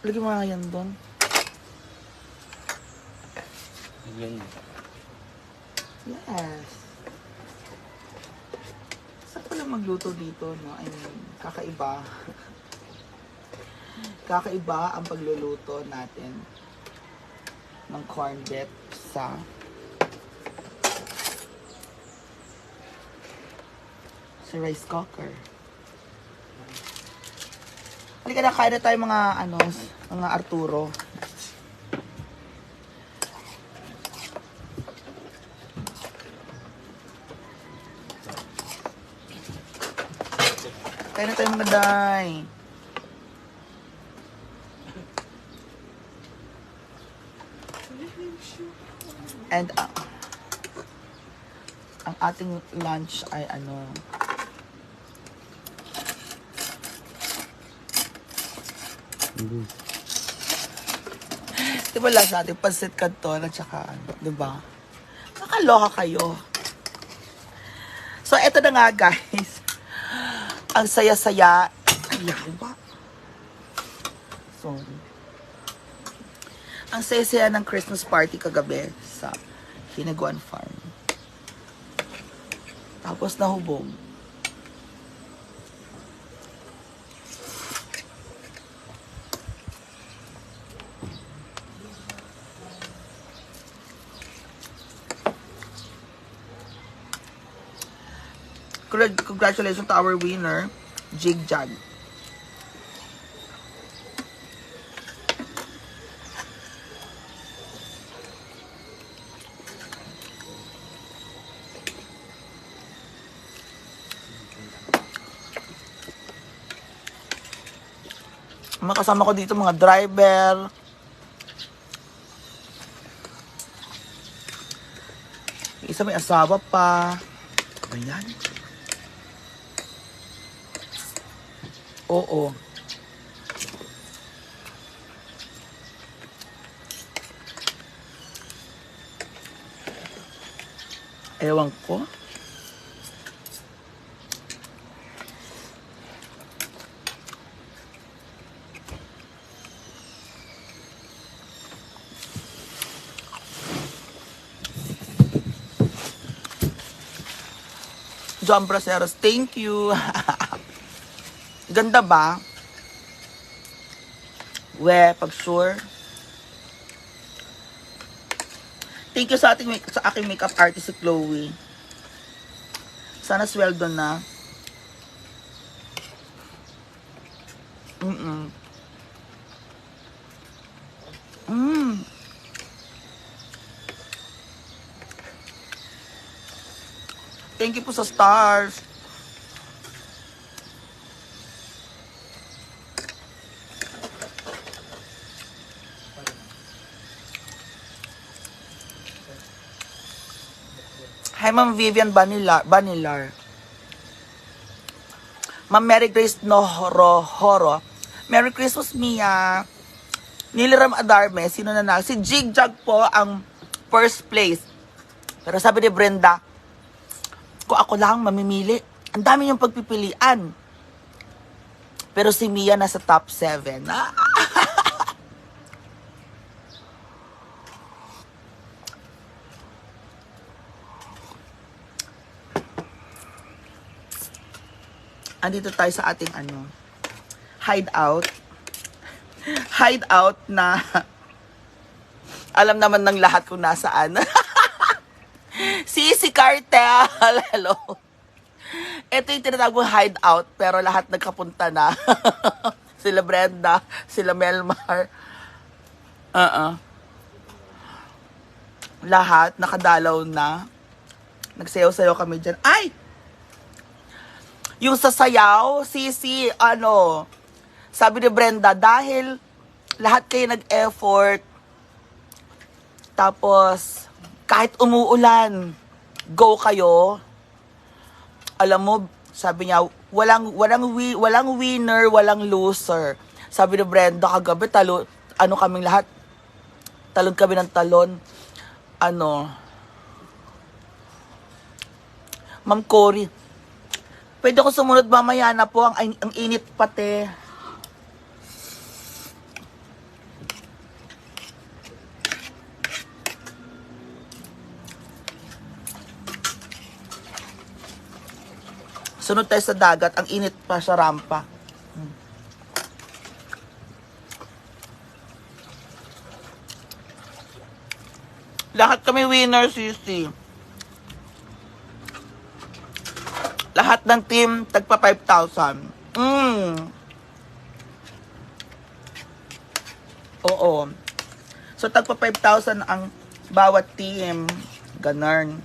Lagyan mo nga yan doon. Yan. Yes. Saan pala magluto dito, no? I mean, kakaiba. Kakaiba ang pagluluto natin ng corned beef sa rice cooker. Halika na, kain na tayo mga Arturo. Kain na tayo mga day. And ang ating lunch ay di ba last natin pansit canton at saka di ba? Nakaloka kayo. So eto na nga guys. Ang saya-saya. Ayaw ba? Sorry. Ang saya-saya ng Christmas party kagabi sa Hinaguan Farm. Tapos nahubog. Congratulations to our winner, Jig Jag. Mga kasama ko dito, mga driver. Isa may asawa pa. Ayan. Oo. Ewan ko. John Braceros, thank you. Ganda ba? Pag sure. Thank you sa aking makeup artist si Chloe. Sana sweldo na. Thank you po sa stars. Hi, Ma'am Vivian Banilar. Ma'am Mary Grace Nohoro. Merry Christmas, Mia. Niliram Adarme. Sino na? Si Jig Jag po ang first place. Pero sabi ni Brenda, kung ako lang mamimili, ang dami niyong pagpipilian. Pero si Mia nasa top 7. Andito tayo sa ating hideout. Hideout na alam naman ng lahat kung nasaan. Si Cartel. Hello. Ito yung tinatawag mong hideout, pero lahat nagkapunta na. Sila Brenda, sila Melmar. Lahat nakadalaw na. Nagsayaw-sayaw kami dyan. Ay! Yung sasayaw, sabi ni Brenda, dahil lahat kayo nag-effort, tapos kahit umuulan, go kayo. Alam mo, sabi niya, walang winner, walang loser. Sabi ni Brenda kagabi, kaming lahat, talon kami ng talon. Ma'am Cory, pwede ko sumunod mamaya na po, ang init pati. Sunod tayo sa dagat. Ang init pa sa rampa. Lahat kami winner, sisi. Lahat ng team, tagpa 5,000. Oo. So, tagpa 5,000 ang bawat team. Ganun.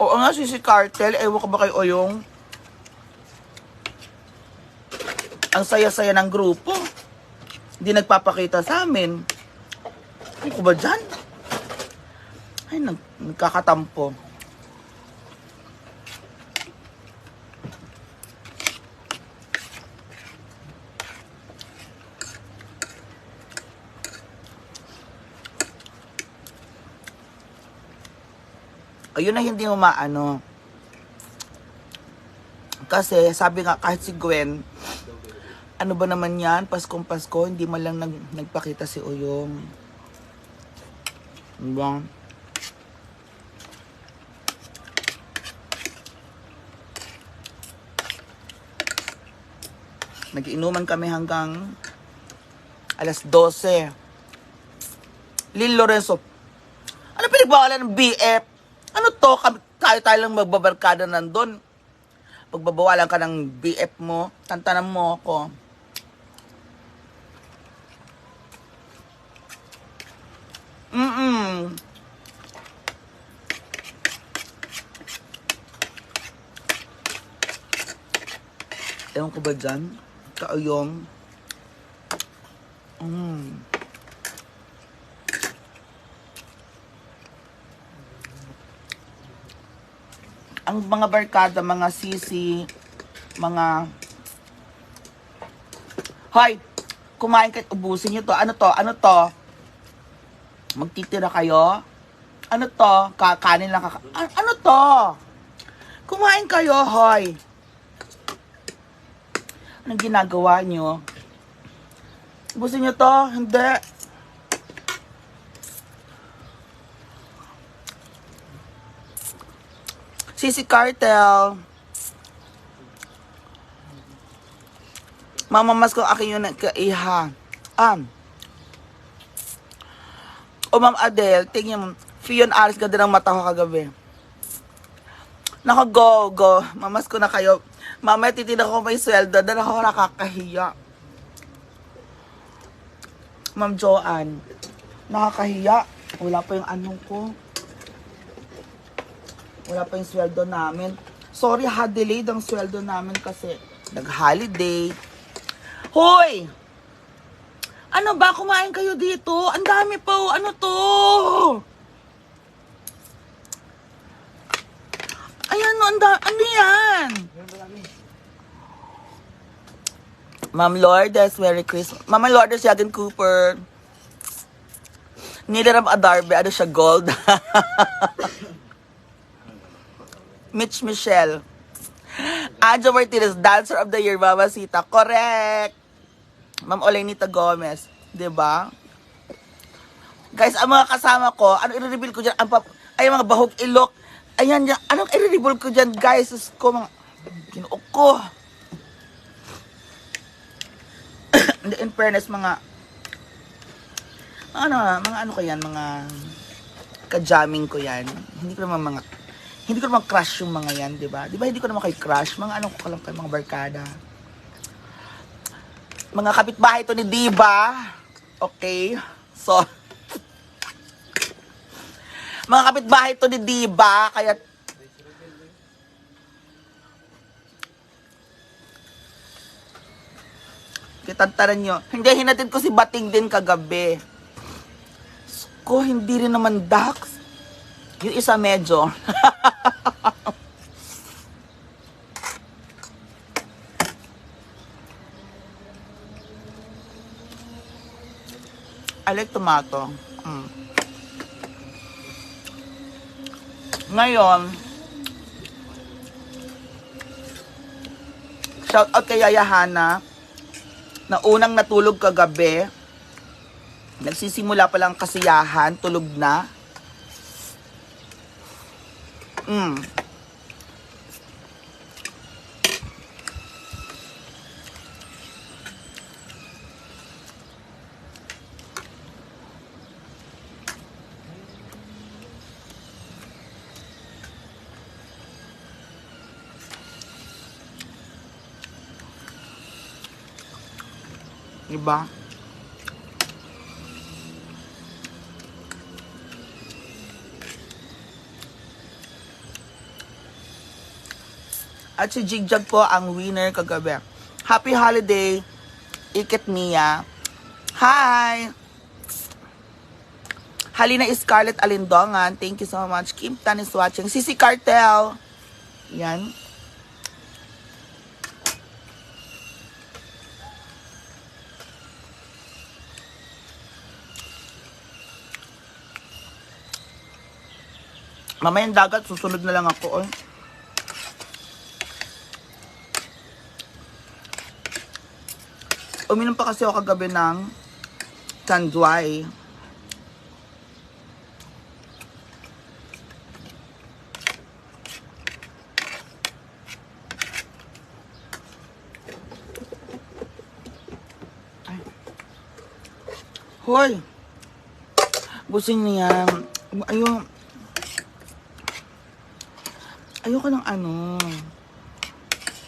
Oo nga, si Cartel, ewan ko ba kay Oyong? Ang saya-saya ng grupo. Hindi nagpapakita sa amin. Ano ko ba dyan? Ay, nagkakatampo. Ayun na hindi mo maano. Kasi sabi nga kahit si Gwen, ano ba naman yan, Paskong Pasko, hindi man lang nagpakita si Oyong. Diba? Nag-inuman kami hanggang alas 12. Lil Lorenzo, ano pinagbawalan ng BF? Ano to? Tayo lang magbabarkada nandun. Pagbabawalan ka ng BF mo, tantanan mo ako. Ewan ko ba dyan? Kauyong. Ang mga barkada, mga sisi, mga... Hoy! Kumain kayo, ubusin nyo to. Ano to? Ano to? Magtitira kayo? Ano to? Kakanin lang ano to? Kumain kayo, hoy! Anong ginagawa nyo? Ubusin nyo to? Hindi. Sisi Cartel. Mamamas ko akin yun kaiha. O Ma'am Adele, tingnan mo. Fion Aris ka din ang mata ko kagabi. Nako, go. Mamas ko na kayo. Mamaya titinda ko may sweldo. Dahil ako nakakahiya. Ma'am Joanne, nakakahiya. Wala pa yung anong ko. Wala pa yung sweldo namin. Sorry ha, delayed ang sweldo namin kasi nag-holiday. Hoy! Ano ba? Kumain kayo dito? Ang dami pa. Ano to? Ayan, ano yan? Ma'am Lourdes, Merry Christmas. Ma'am Lourdes, Yagan Cooper. Nilaram Adarbe, ano siya, gold? Mitch Michelle. Anjo Martinez, Dancer of the Year, Mama Sita. Correct. Ma'am Olenita Gomez. Diba? Guys, ang mga kasama ko, ano i-reveal ko dyan? Ay, mga bahog ilok. Ayan, anong i-reveal ko dyan, guys? Sus ko, mga kinuok ko. In fairness, mga ano ko yan, mga ka-jamming ko yan. Hindi ko naman crush yung mga yan, di ba? Di ba hindi ko naman kayo crush? Mga ano ko lang kayo, mga barkada. Mga kapitbahay to ni Diba. Okay? So, mga kapitbahay to ni Diba, kaya kitantaran nyo. Hindi, hinatid ko si Bating din kagabi. Ko, hindi rin naman Dax. Yung isa medyo. I like tomato. Ngayon, shout out kay Yaya Hana. na unang natulog kagabi. Nagsisimula pa lang kasiyahan, tulog na. Diba? At si Jigjag po ang winner kagabi. Happy holiday, Ikit Mia. Hi! Halina Scarlett Alindongan. Thank you so much. Kim Tan is watching. Sisi Cartel. Yan. Mamayang dagat, susunod na lang ako. Uminom pa kasi ako kagabi ng Tanduay. Hoy! Busing niya. Ayoko ng ano.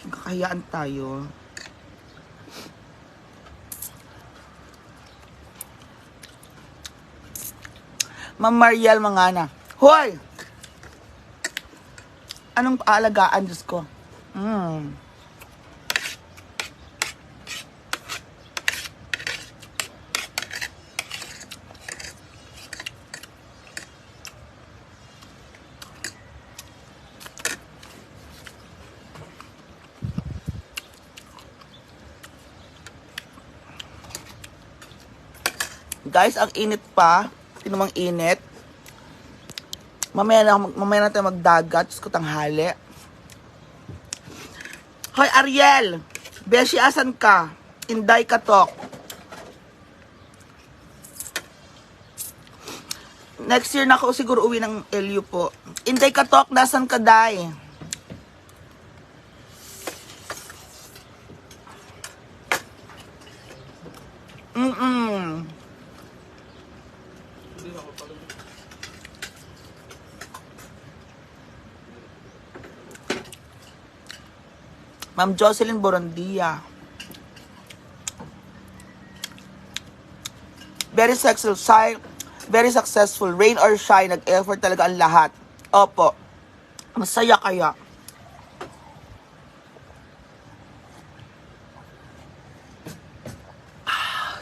Magkakahiyaan tayo. Ma'am Mariel Mangana. Hoy! Anong paalagaan, Diyos ko? Guys, ang init pa. Tinumang init. Mamaya na tayo magdagat. Diyos ko, tanghali. Hoy, Ariel! Beshi, asan ka? Inday Katok. Next year na ako siguro uwi ng LU po. Inday Katok, nasan ka, Day? Ma'am Jocelyn Borondia. Very successful. Rain or shine, nag-effort talaga ang lahat. Opo. Masaya kaya.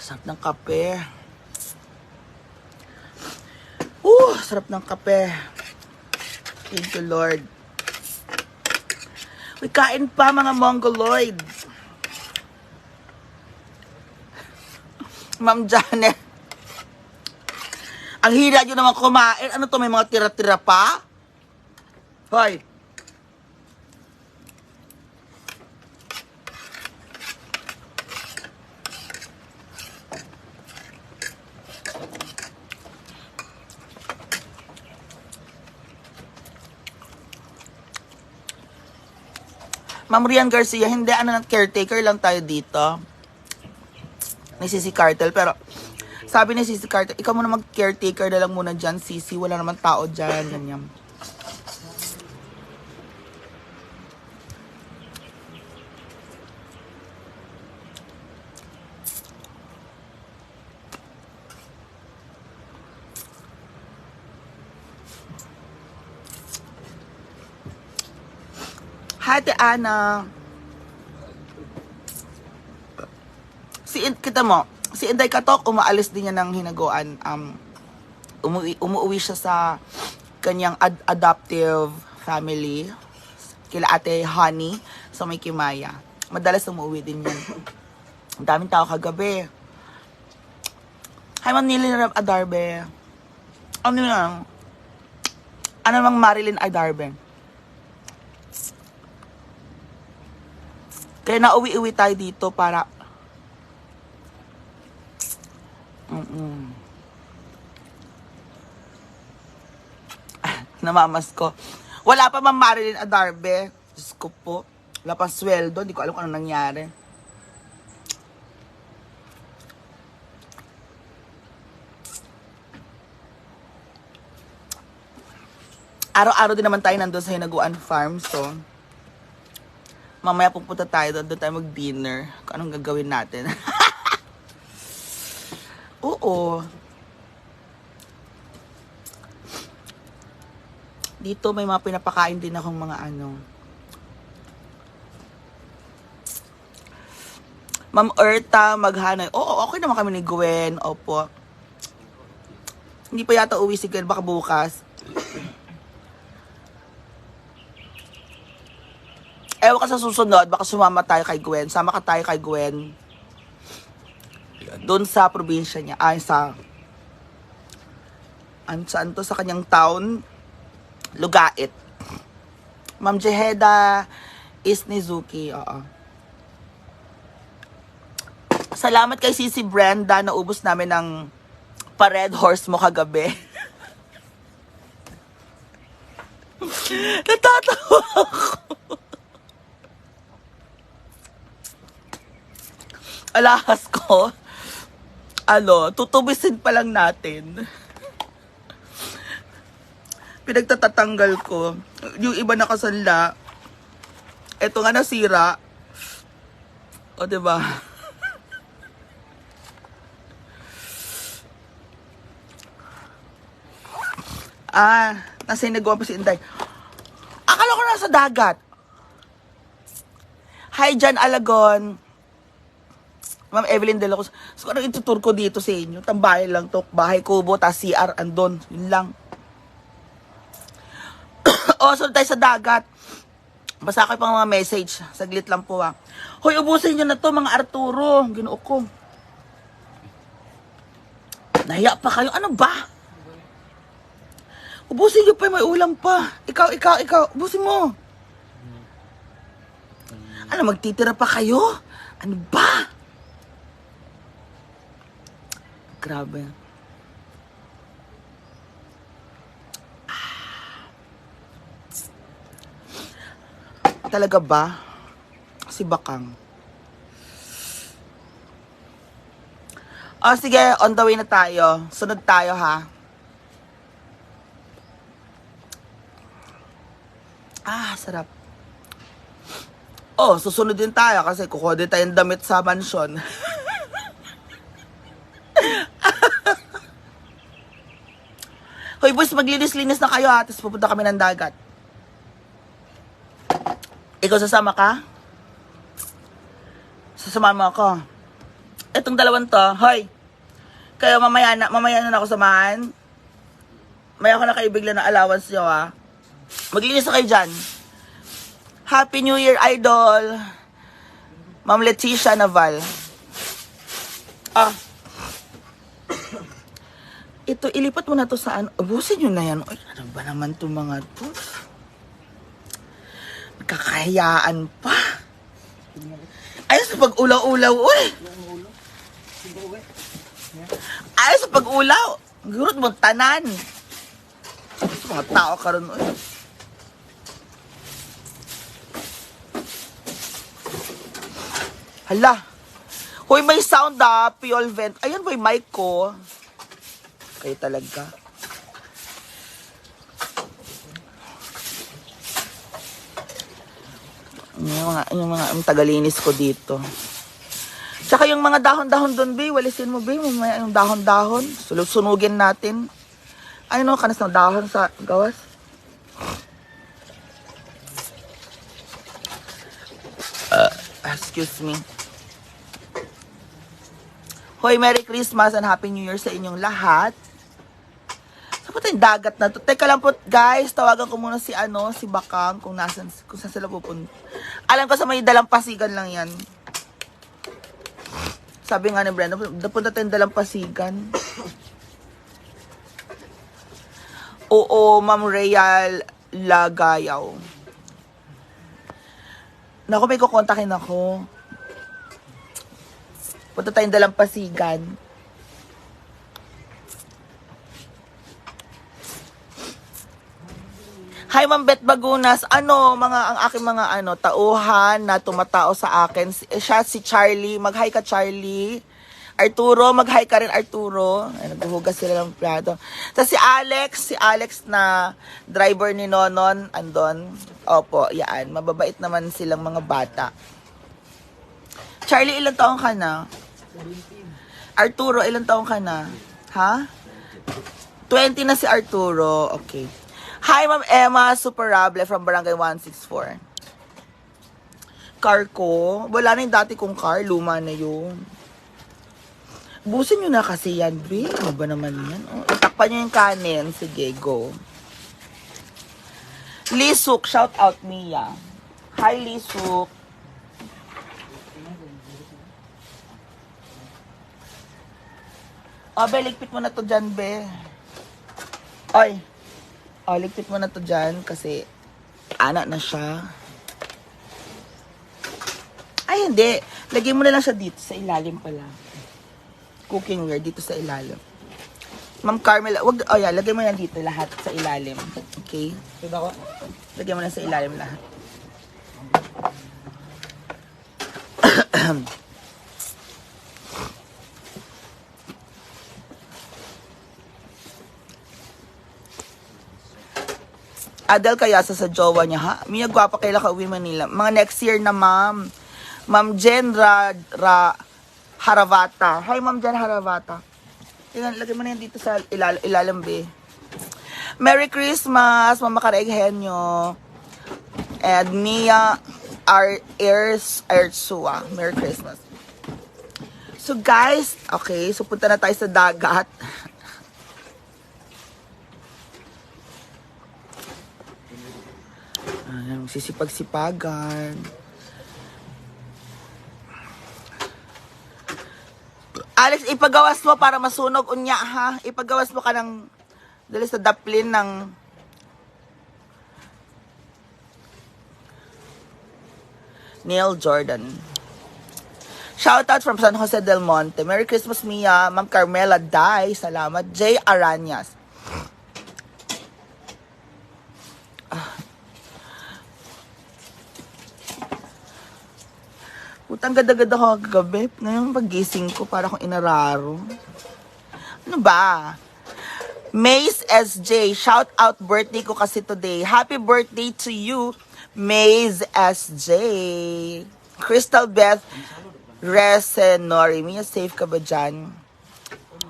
Sarap ng kape. Sarap ng kape. Thank you, Lord. Uy, kain pa mga Mongoloid. Ma'am Janet. Ang hira nyo naman kumain. Ano to, may mga tira-tira pa? Hoy. Ma'am Rian Garcia, hindi, caretaker lang tayo dito. Ni Sisi Cartel, pero sabi ni Sisi Cartel, ikaw muna mag-caretaker na lang muna dyan, Sisi. Wala naman tao dyan, ganyan. Hi, Ate Ana. Kita mo, si Inday Katok, umaalis din niya ng hinaguan. Umuwi siya sa kanyang adoptive family. Kila Ate Honey sa may Kimaya. Madalas umuwi din yan. Ang daming tao kagabi. Hi, Ma'am Nilin Adarbe. Ano yan? Ano mang Marilyn Adarbe? Kaya nauwi-uwi tayo dito para Namamas ko. Wala pa Ma'am Marilyn Adarbe. Diyos ko po. Wala pang sweldo. Hindi ko alam kung anong nangyari. Araw-araw din naman tayo nandun sa Hinaguan Farm. So, mamaya pupunta tayo doon. Doon tayo mag-dinner. Kung anong gagawin natin. Oo. Dito may mga pinapakain din akong mga ano. Ma'am Erta Maghanay. Oo, okay naman kami ni Gwen. Opo. Hindi pa yata uwi si Gwen. Baka bukas. Ewan ka sa susunod. Baka sumama tayo kay Gwen. Sama ka tayo kay Gwen. Doon sa probinsya niya. Ay, sa... Saan to? Sa kanyang town. Lugait. Ma'am Jeheda Isnizuki. Oo. Salamat kay Sisi Brenda. Naubos namin ng pa-red horse mo kagabi. Natatawa ako. Alahas ko. Tutubisin pa lang natin. Pinagtatatanggal ko. Yung iba nakasanla. Ito nga nasira. O, diba? Nasa nagawa pa si Inday. Akala ko nasa dagat. Hi, Jan Alagon. Ma'am Evelyn De La Cruz. So, anong itutur ko dito sa inyo? Tambahay lang to. Bahay kubo, tas CR, andon. Yun lang. Sunod tayo sa dagat. Basa ko pang mga message. Saglit lang po Hoy, ubusin nyo na to mga Arturo. Ginoo ko. Nahiya pa kayo. Ano ba? Ubusin nyo pa, may ulam pa. Ikaw. Ubusin mo. Ano, magtitira pa kayo? Ano ba? Grabe. Talaga ba? Si Bakang. Sige, on the way na tayo. Sunod tayo, ha? Sarap. Susunod din tayo kasi kukuha din tayong damit sa mansyon. Hoy, boys, maglinis-linis na kayo, ha? Tapos pupunta kami ng dagat. Ikaw sasama ka? Sasamahan mo ako. Itong dalawang to, hoy. Kayo mamaya na ako samahan. May ako nakaibigla na allowance nyo, ha. Maglinis na kayo dyan. Happy New Year, Idol. Ma'am Leticia Naval. Ito, ilipat mo na to saan? Ubusin nyo na yan. Ay, ano ba naman itong mga to? Kakahiyaan pa. Ayos sa pag-ulaw-ulaw, uy. Ayos sa pag-ulaw. Gurot mo, tanan. Sa mga tao karon, uy. Hala. Hoy, may sound Piol vent. Ayun ba yung mic ko? Kayo talaga. Yung mga tagalinis ko dito. Tsaka yung mga dahon-dahon doon, Bay, walisin mo, Bay, may yung dahon-dahon. Sunugin natin. Ano, kanas ng dahon sa gawas. Excuse me. Hoy, Merry Christmas and Happy New Year sa inyong lahat. Saan po tayong dagat na to? Teka lang po, guys. Tawagan ko muna si Bakang kung saan sila pupunta. Alam ko sa may Dalampasigan lang yan. Sabi nga ni Brenda, punta tayong Dalampasigan. Oo, Ma'am Real Lagayaw. Naku, may kukontakin ako. Punta tayong Dalampasigan. Hi, Ma'am Beth Bagunas. Ano, ang aking mga tauhan na tumatao sa akin. Siya si Charlie. Mag-hi ka, Charlie. Arturo, mag-hi ka rin, Arturo. Ay, naghuhugas sila ng plato. Tapos si Alex na driver ni Nonon, andon. Opo, yan. Mababait naman silang mga bata. Charlie, ilang taong ka na? 17. Arturo, ilang taong ka na? Ha? 20 na si Arturo. Okay. Hi, Ma'am Emma Superable from Barangay 164. Car ko? Wala na yung dati kong car. Luma na yun. Busin nyo na kasi yan, B. Ano ba naman yan? Oh, itakpan nyo yung kanin. Sige, go. Lisuk, shout out Mia. Hi, Lisuk. O, be, ligpit mo na to dyan, be. Oy. O, ligpit mo na to dyan kasi anak na siya. Ay, hindi. Lagyan mo na lang siya dito sa ilalim pala. Cookingware dito sa ilalim. Ma'am Carmela, lagay mo yan dito lahat sa ilalim. Okay? Lagyan mo na sa ilalim lahat. Adel Kayasa sa jowa niya, ha? Mia, gwapa kaila ka uwi Manila. Mga next year na, ma'am. Ma'am Jen Haravata. Hi, Ma'am Jen Haravata. Yan, lagay mo na yan dito sa ilalim, be. Merry Christmas, Mama Kareghenyo. And Mia Ertsua. Merry Christmas. So, guys, okay, so punta na tayo sa dagat. Sisipag-sipagan. Alex, ipagawas mo para masunog unya, ha? Ipagawas mo ka ng dali sa daplin ng Neil Jordan. Shoutout from San Jose del Monte. Merry Christmas, Mia. Ma'am Carmela Dai. Salamat. Jay Aranyas. Putang gada-gada ko kagabi. Ngayon pagising ko para akong inararo. Ano ba? Maze SJ. Shout out birthday ko kasi today. Happy birthday to you, Maze SJ. Crystal Beth Resenori. Mia, safe ka ba dyan?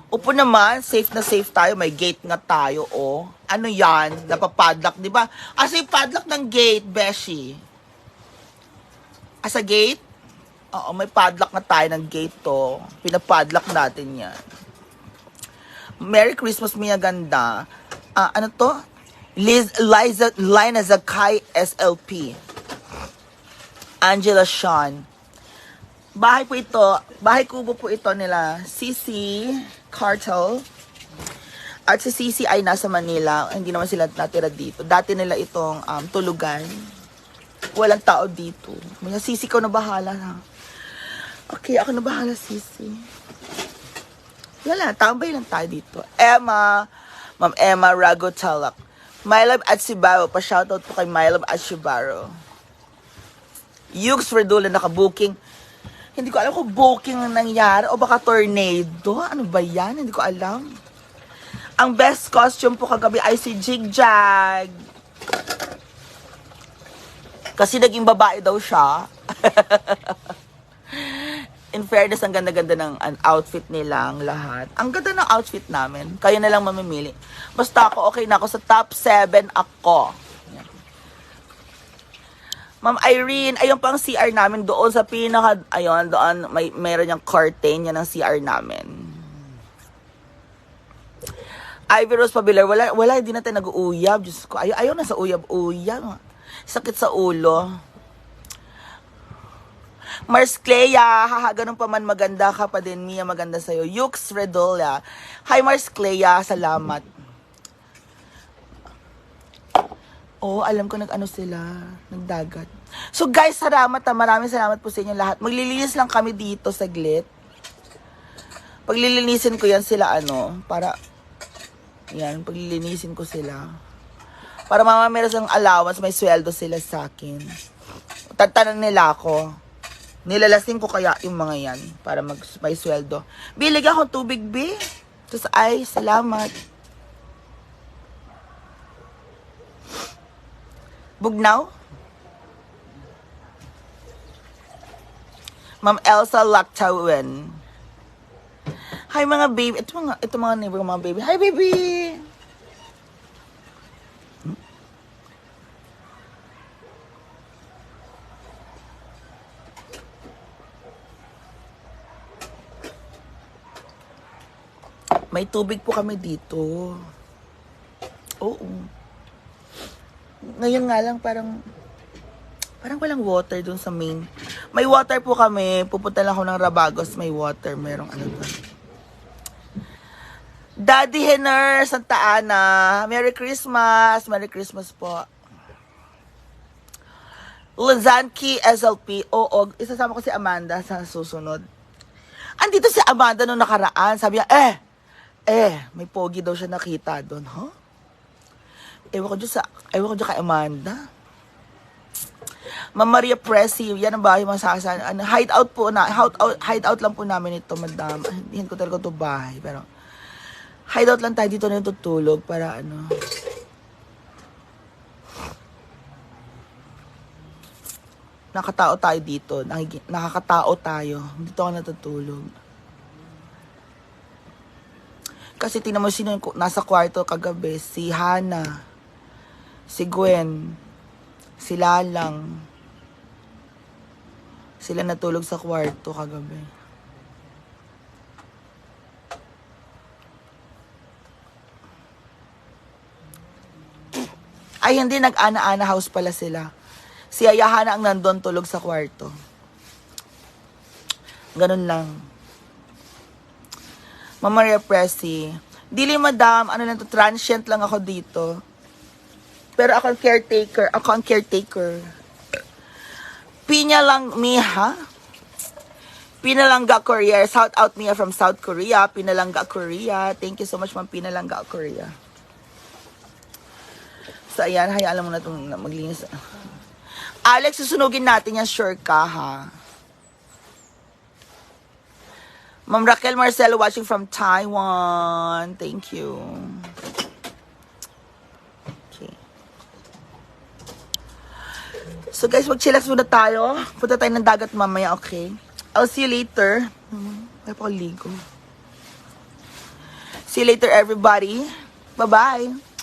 Upo naman. Safe na safe tayo. May gate nga tayo, oh. Ano yan? Napapadlock, di ba? Asa yung padlock ng gate, Beshi? Asa gate? Oo, may padlock na tayo ng gate to. Pinapadlock natin yan. Merry Christmas, Mia, ganda. Ano to? Lina Zakay SLP. Angela Sean. Bahay po ito. Bahay kubo po ito nila. Cici Cartel. At si Cici ay nasa Manila. Hindi naman sila natira dito. Dati nila itong tulugan. Walang tao dito. May Cici, ikaw na bahala, ha? Okay, ako na bahala, Sisi. Wala, tambay lang tayo dito. Emma, Ma'am Emma Ragotalak. My Love at Sibaro. Pa-shoutout po kay My Love at Sibaro. Yugs Verdula, naka-booking. Hindi ko alam kung booking ang nangyari o baka tornado. Ano ba yan? Hindi ko alam. Ang best costume po kagabi ay si Jigjag. Kasi naging babae daw siya. In fairness, ang ganda-ganda ng outfit nilang lahat. Ang ganda ng outfit namin. Kayo na lang mamimili. Basta ako, okay na ako. Sa top 7 ako. Yan. Ma'am Irene, ayun pang CR namin doon sa pinaka, ayun, doon, mayroon yung curtain, yan ang CR namin. Ivy Rose Pabilar, wala, hindi natin nag-uuyab. Diyos ko, ayaw na sa uyab-uyab. Sakit sa ulo. Mars Clea, haha, ganun pa man maganda ka pa din, Mia, maganda sa'yo. Yux Redola. Hi, Mars Clea, salamat. Oh, alam ko nag-ano sila, nagdagat. So guys, salamat ha, maraming salamat po sa inyo lahat. Maglilinis lang kami dito saglit. Paglilinisin ko yan sila, para, yan, paglilinisin ko sila. Para mama meron silang allowance, may sweldo sila sa akin. Tatanong nila ako. Nilalasing ko kaya yung mga yan para may sweldo. Bilig ako tubig, B. Tapos ay, salamat. Bugnaw? Ma'am Elsa Lactawan. Hi mga baby. Ito mga neighbor, mga baby. Hi baby! May tubig po kami dito. Oo. Ngayon nga lang parang walang water dun sa main. May water po kami. Pupunta lang ako ng Rabagos. May water. Merong ano doon. Daddy Henner, Santa Ana. Merry Christmas. Merry Christmas po. Luzanki SLP. Oo. Isasama ko si Amanda sa susunod. Andito si Amanda nung nakaraan. Sabi niya, may pogi daw siya nakita doon. Huh? Ewan ko dyan kay Amanda. Ma'am Maria Presi, yan ang bahay masasan. Hideout po na, hideout lang po namin ito, madam. Hindi ko talaga ito bahay, pero hideout lang tayo dito na tutulog para ano. Nakatao tayo dito, nakakatao tayo. Dito ako natutulog. Kasi tingnan mo sino yung nasa kwarto kagabi. Si Hana, si Gwen, si Lalang. Sila natulog sa kwarto kagabi. Ay, hindi. Nag-ana-ana house pala sila. Si Ayahana ang nandun tulog sa kwarto. Ganun lang. Mama Maria Presi. Dili madam, ano lang to, transient lang ako dito. Pero ako ang caretaker. Pinya lang Miha. Pinalangga Korea. Shout out Mia from South Korea. Pinalangga Korea. Thank you so much, Ma'am Pinalangga Korea. So, ayan. Hayaan mo na itong maglinis. Alex, susunugin natin yan. Sure ka, ha? Ma'am Raquel Marcelo watching from Taiwan. Thank you. Okay. So guys, mag-chillax muna tayo. Punta tayo ng dagat mamaya, okay? I'll see you later. May pa ligo. See you later, everybody. Bye-bye.